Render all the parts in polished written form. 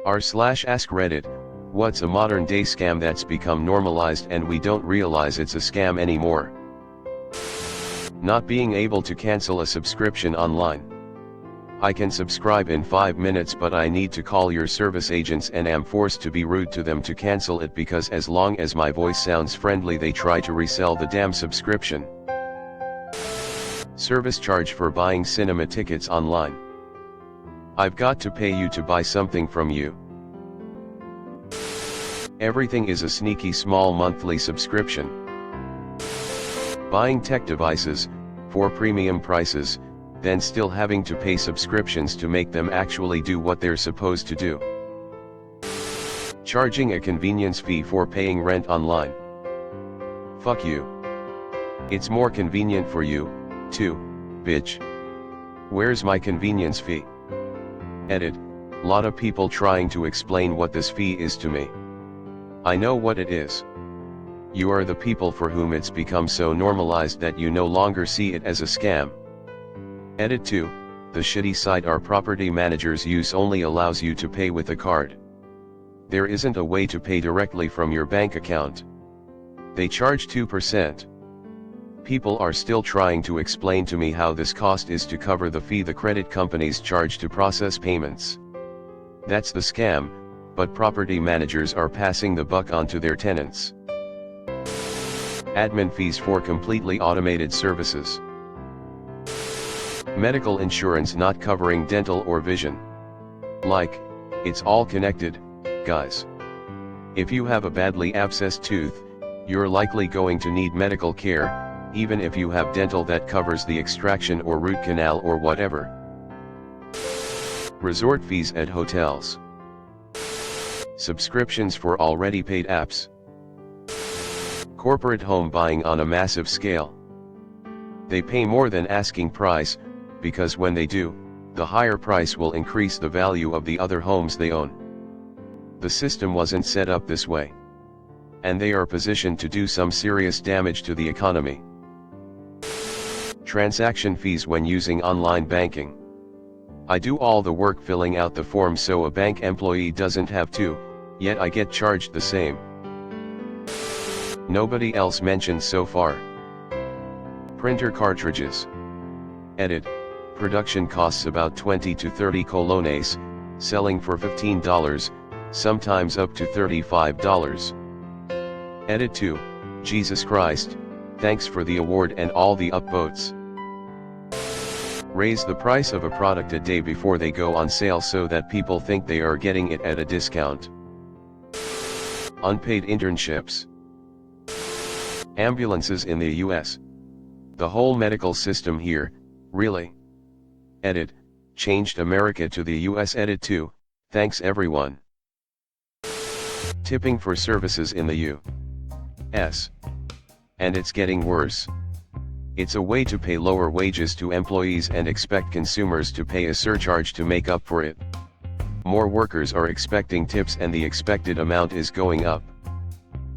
r/AskReddit, what's a modern day scam that's become normalized and we don't realize it's a scam anymore? Not being able to cancel a subscription online. I can subscribe in 5 minutes, but I need to call your service agents and am forced to be rude to them to cancel it, because as long as my voice sounds friendly they try to resell the damn subscription. Service charge for buying cinema tickets online. I've got to pay you to buy something from you. Everything is a sneaky small monthly subscription. Buying tech devices, for premium prices, then still having to pay subscriptions to make them actually do what they're supposed to do. Charging a convenience fee for paying rent online. Fuck you. It's more convenient for you, too, bitch. Where's my convenience fee? Edit, lot of people trying to explain what this fee is to me. I know what it is. You are the people for whom it's become so normalized that you no longer see it as a scam. Edit 2, the shitty site our property managers use only allows you to pay with a card. There isn't a way to pay directly from your bank account. They charge 2%. People are still trying to explain to me how this cost is to cover the fee the credit companies charge to process payments. That's the scam, but property managers are passing the buck on to their tenants. Admin fees for completely automated services. Medical insurance not covering dental or vision. Like, it's all connected, guys. If you have a badly abscessed tooth, you're likely going to need medical care, even if you have dental that covers the extraction or root canal or whatever. Resort fees at hotels. Subscriptions for already paid apps. Corporate home buying on a massive scale. They pay more than asking price, because when they do, the higher price will increase the value of the other homes they own. The system wasn't set up this way. And they are positioned to do some serious damage to the economy. Transaction fees when using online banking. I do all the work filling out the form so a bank employee doesn't have to, yet I get charged the same. Nobody else mentioned so far. Printer cartridges. Edit, production costs about 20 to 30 colones, selling for $15, sometimes up to $35. Edit 2, Jesus Christ, thanks for the award and all the upvotes. Raise the price of a product a day before they go on sale so that people think they are getting it at a discount. Unpaid internships. Ambulances in the US. The whole medical system here, really. Edit, changed America to the US. Edit 2, thanks everyone. Tipping for services in the US. And it's getting worse. It's a way to pay lower wages to employees and expect consumers to pay a surcharge to make up for it. More workers are expecting tips and the expected amount is going up.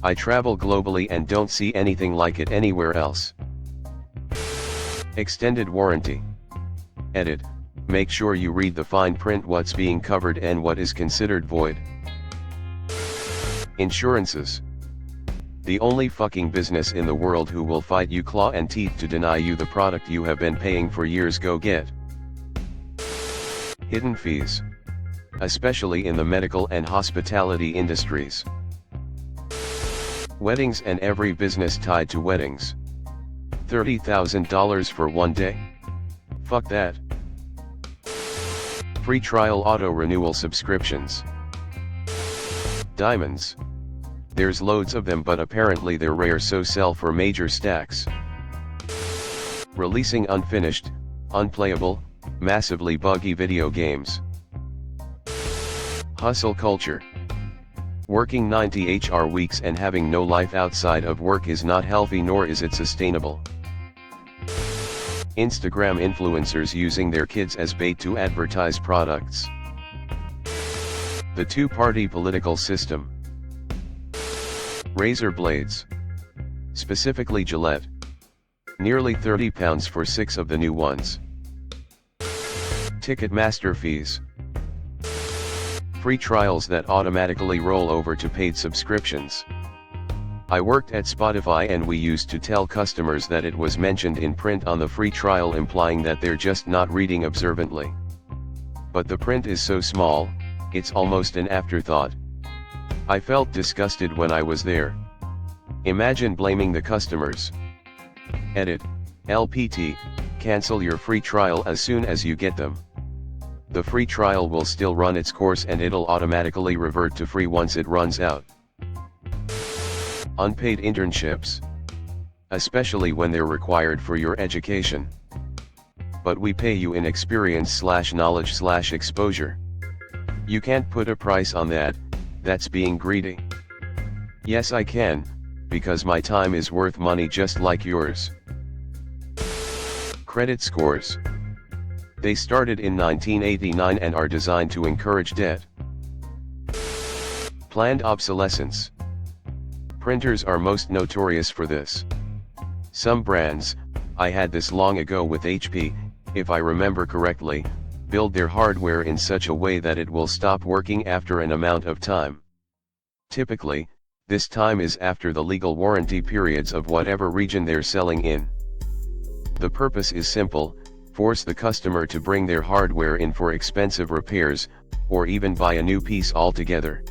I travel globally and don't see anything like it anywhere else. Extended warranty. Edit, make sure you read the fine print what's being covered and what is considered void. Insurances. The only fucking business in the world who will fight you claw and teeth to deny you the product you have been paying for years. Go get. Hidden fees. Especially in the medical and hospitality industries. Weddings and every business tied to weddings. $30,000 for one day? Fuck that. Free trial auto renewal subscriptions. Diamonds. There's loads of them but apparently they're rare so sell for major stacks. Releasing unfinished, unplayable, massively buggy video games. Hustle culture. Working 90 HR weeks and having no life outside of work is not healthy nor is it sustainable. Instagram influencers using their kids as bait to advertise products. The two-party political system. Razor blades. Specifically Gillette. Nearly £30 for 6 of the new ones. Ticketmaster fees. Free trials that automatically roll over to paid subscriptions. I worked at Spotify and we used to tell customers that it was mentioned in print on the free trial, implying that they're just not reading observantly. But the print is so small, it's almost an afterthought. I felt disgusted when I was there. Imagine blaming the customers. Edit, LPT, cancel your free trial as soon as you get them. The free trial will still run its course and it'll automatically revert to free once it runs out. Unpaid internships. Especially when they're required for your education. But we pay you in experience/knowledge/exposure. You can't put a price on that, that's being greedy. Yes, I can, because my time is worth money just like yours. Credit scores. They started in 1989 and are designed to encourage debt. Planned obsolescence. Printers are most notorious for this. Some brands, I had this long ago with HP, if I remember correctly, build their hardware in such a way that it will stop working after an amount of time. Typically, this time is after the legal warranty periods of whatever region they're selling in. The purpose is simple: force the customer to bring their hardware in for expensive repairs, or even buy a new piece altogether.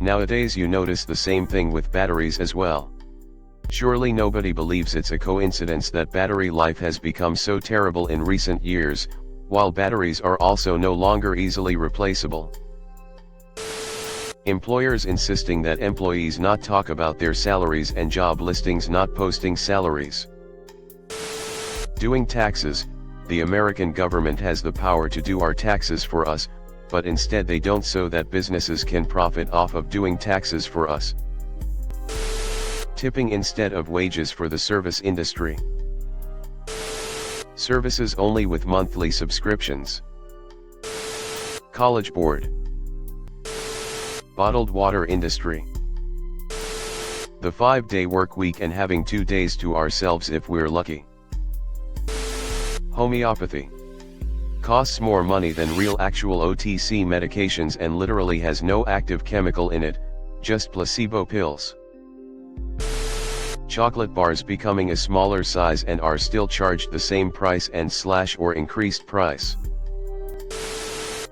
Nowadays you notice the same thing with batteries as well. Surely nobody believes it's a coincidence that battery life has become so terrible in recent years, while batteries are also no longer easily replaceable. Employers insisting that employees not talk about their salaries and job listings not posting salaries. Doing taxes. The American government has the power to do our taxes for us, but instead they don't, so that businesses can profit off of doing taxes for us. Tipping instead of wages for the service industry. Services only with monthly subscriptions. College board. Bottled water industry. The 5-day work week and having 2 days to ourselves if we're lucky. Homeopathy. Costs more money than real actual OTC medications and literally has no active chemical in it, just placebo pills. Chocolate bars becoming a smaller size and are still charged the same price and / or increased price.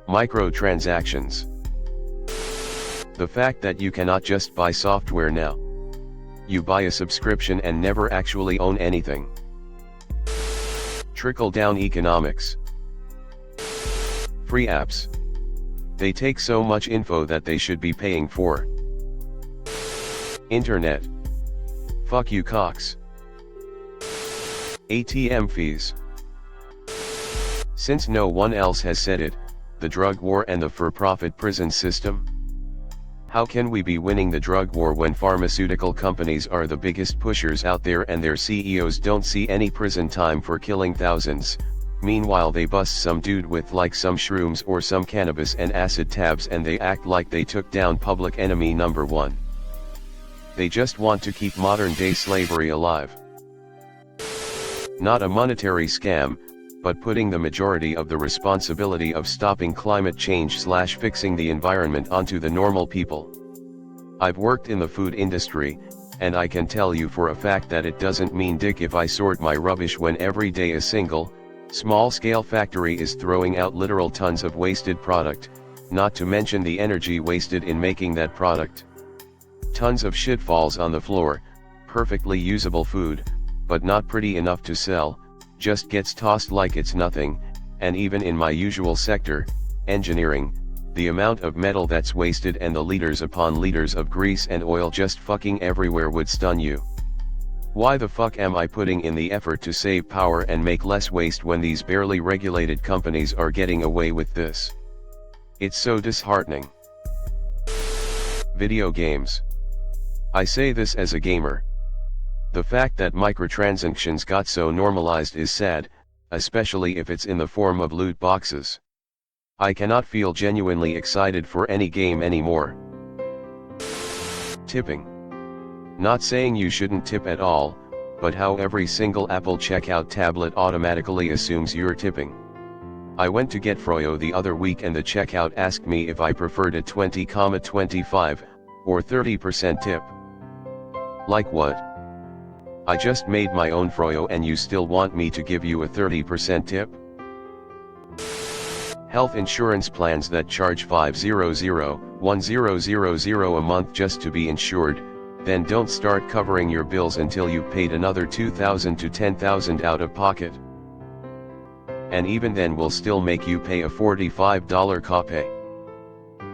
Microtransactions. The fact that you cannot just buy software now. You buy a subscription and never actually own anything. Trickle-down economics. Free apps. They take so much info that they should be paying for. Internet. Fuck you cocks. ATM fees. Since no one else has said it, the drug war and the for-profit prison system. How can we be winning the drug war when pharmaceutical companies are the biggest pushers out there and their CEOs don't see any prison time for killing thousands? Meanwhile they bust some dude with like some shrooms or some cannabis and acid tabs and they act like they took down public enemy number one. They just want to keep modern day slavery alive. Not a monetary scam, but putting the majority of the responsibility of stopping climate change / fixing the environment onto the normal people. I've worked in the food industry, and I can tell you for a fact that it doesn't mean dick if I sort my rubbish when every day a single, small-scale factory is throwing out literal tons of wasted product, not to mention the energy wasted in making that product. Tons of shit falls on the floor, perfectly usable food, but not pretty enough to sell, just gets tossed like it's nothing, and even in my usual sector, engineering, the amount of metal that's wasted and the liters upon liters of grease and oil just fucking everywhere would stun you. Why the fuck am I putting in the effort to save power and make less waste when these barely regulated companies are getting away with this? It's so disheartening. Video games. I say this as a gamer. The fact that microtransactions got so normalized is sad, especially if it's in the form of loot boxes. I cannot feel genuinely excited for any game anymore. Tipping. Not saying you shouldn't tip at all, but how every single Apple checkout tablet automatically assumes you're tipping. I went to get froyo the other week and the checkout asked me if I preferred a 20,25 or 30% tip. Like what? I just made my own froyo and you still want me to give you a 30% tip? Health insurance plans that charge $500-1000 a month just to be insured, then don't start covering your bills until you've paid another $2,000 to $10,000 out of pocket. And even then will still make you pay a $45 copay.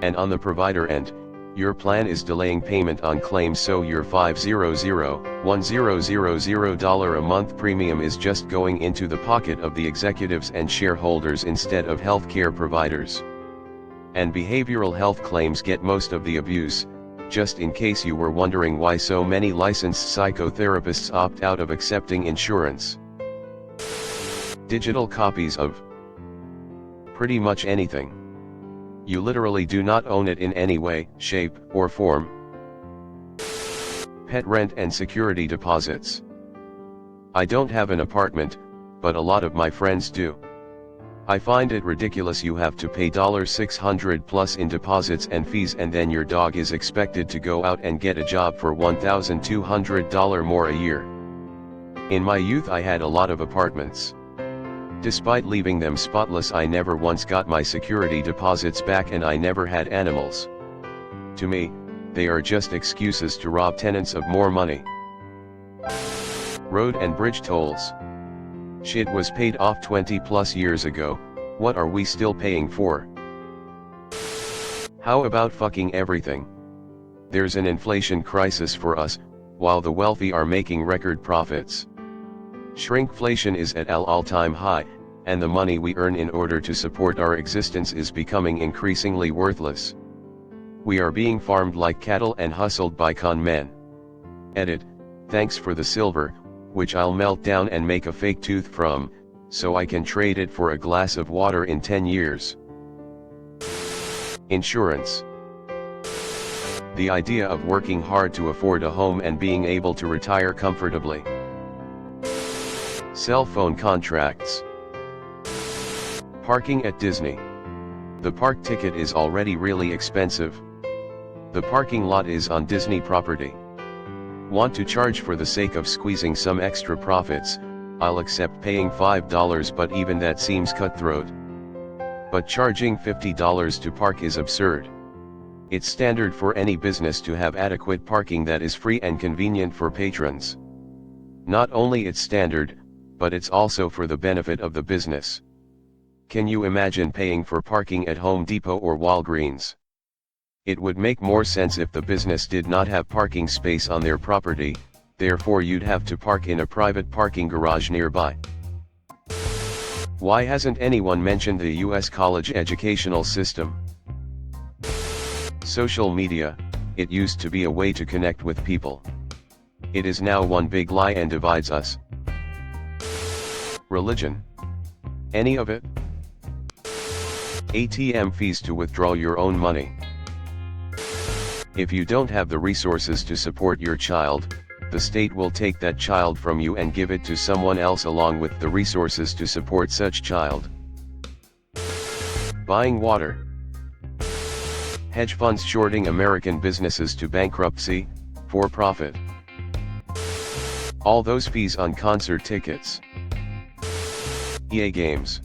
And on the provider end, your plan is delaying payment on claims, so your $500-1000 a month premium is just going into the pocket of the executives and shareholders instead of healthcare providers. And behavioral health claims get most of the abuse, just in case you were wondering why so many licensed psychotherapists opt out of accepting insurance. Digital copies of pretty much anything. You literally do not own it in any way, shape, or form. Pet rent and security deposits. I don't have an apartment, but a lot of my friends do. I find it ridiculous you have to pay $600 plus in deposits and fees, and then your dog is expected to go out and get a job for $1,200 more a year. In my youth I had a lot of apartments. Despite leaving them spotless, I never once got my security deposits back, and I never had animals. To me, they are just excuses to rob tenants of more money. Road and bridge tolls. Shit was paid off 20 plus years ago, what are we still paying for? How about fucking everything? There's an inflation crisis for us, while the wealthy are making record profits. Shrinkflation is at an all-time high, and the money we earn in order to support our existence is becoming increasingly worthless. We are being farmed like cattle and hustled by con men. Edit, thanks for the silver, which I'll melt down and make a fake tooth from, so I can trade it for a glass of water in 10 years. Insurance. The idea of working hard to afford a home and being able to retire comfortably. Cell phone contracts. Parking at Disney. The park ticket is already really expensive. The parking lot is on Disney property. Want to charge for the sake of squeezing some extra profits? I'll accept paying $5, but even that seems cutthroat. But charging $50 to park is absurd. It's standard for any business to have adequate parking that is free and convenient for patrons. Not only it's standard, but it's also for the benefit of the business. Can you imagine paying for parking at Home Depot or Walgreens? It would make more sense if the business did not have parking space on their property, therefore you'd have to park in a private parking garage nearby. Why hasn't anyone mentioned the US college educational system? Social media, it used to be a way to connect with people. It is now one big lie and divides us. Religion. Any of it? ATM fees to withdraw your own money. If you don't have the resources to support your child, the state will take that child from you and give it to someone else along with the resources to support such child. Buying water. Hedge funds shorting American businesses to bankruptcy, for profit. All those fees on concert tickets. EA games.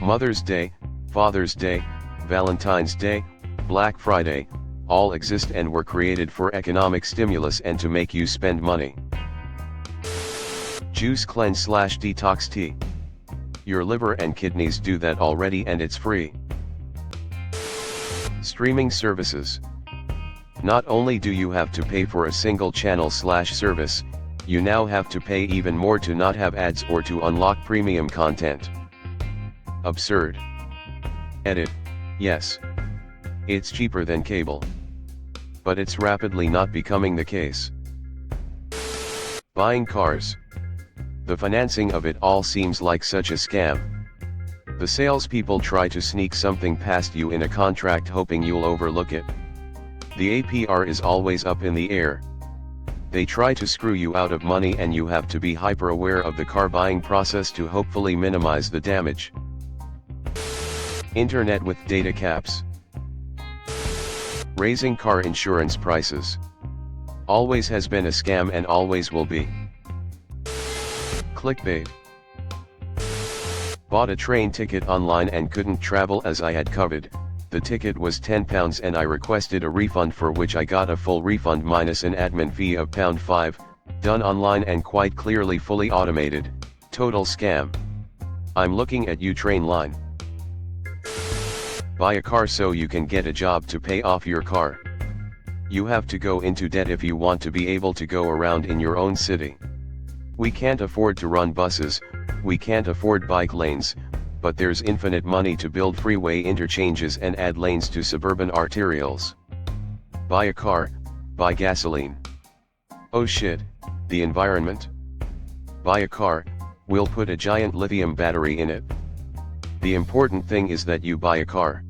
Mother's Day, Father's Day, Valentine's Day, Black Friday, all exist and were created for economic stimulus and to make you spend money. Juice cleanse/detox tea. Your liver and kidneys do that already and it's free. Streaming services. Not only do you have to pay for a single channel/service, you now have to pay even more to not have ads or to unlock premium content. Absurd. Edit, yes. It's cheaper than cable. But it's rapidly not becoming the case. Buying cars. The financing of it all seems like such a scam. The salespeople try to sneak something past you in a contract hoping you'll overlook it. The APR is always up in the air. They try to screw you out of money and you have to be hyper aware of the car buying process to hopefully minimize the damage. Internet with data caps. Raising car insurance prices. Always has been a scam and always will be. Clickbait. Bought a train ticket online and couldn't travel as I had covered. The ticket was £10 and I requested a refund, for which I got a full refund minus an admin fee of £5, done online and quite clearly fully automated. Total scam. I'm looking at you, train line. Buy a car so you can get a job to pay off your car. You have to go into debt if you want to be able to go around in your own city. We can't afford to run buses, we can't afford bike lanes, but there's infinite money to build freeway interchanges and add lanes to suburban arterials. Buy a car, buy gasoline. Oh shit, the environment? Buy a car, we'll put a giant lithium battery in it. The important thing is that you buy a car.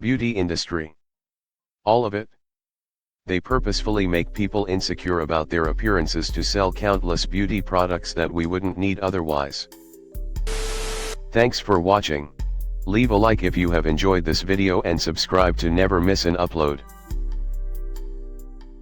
Beauty industry. All of it. They purposefully make people insecure about their appearances to sell countless beauty products that we wouldn't need otherwise. Thanks for watching. Leave a like if you have enjoyed this video and subscribe to never miss an upload.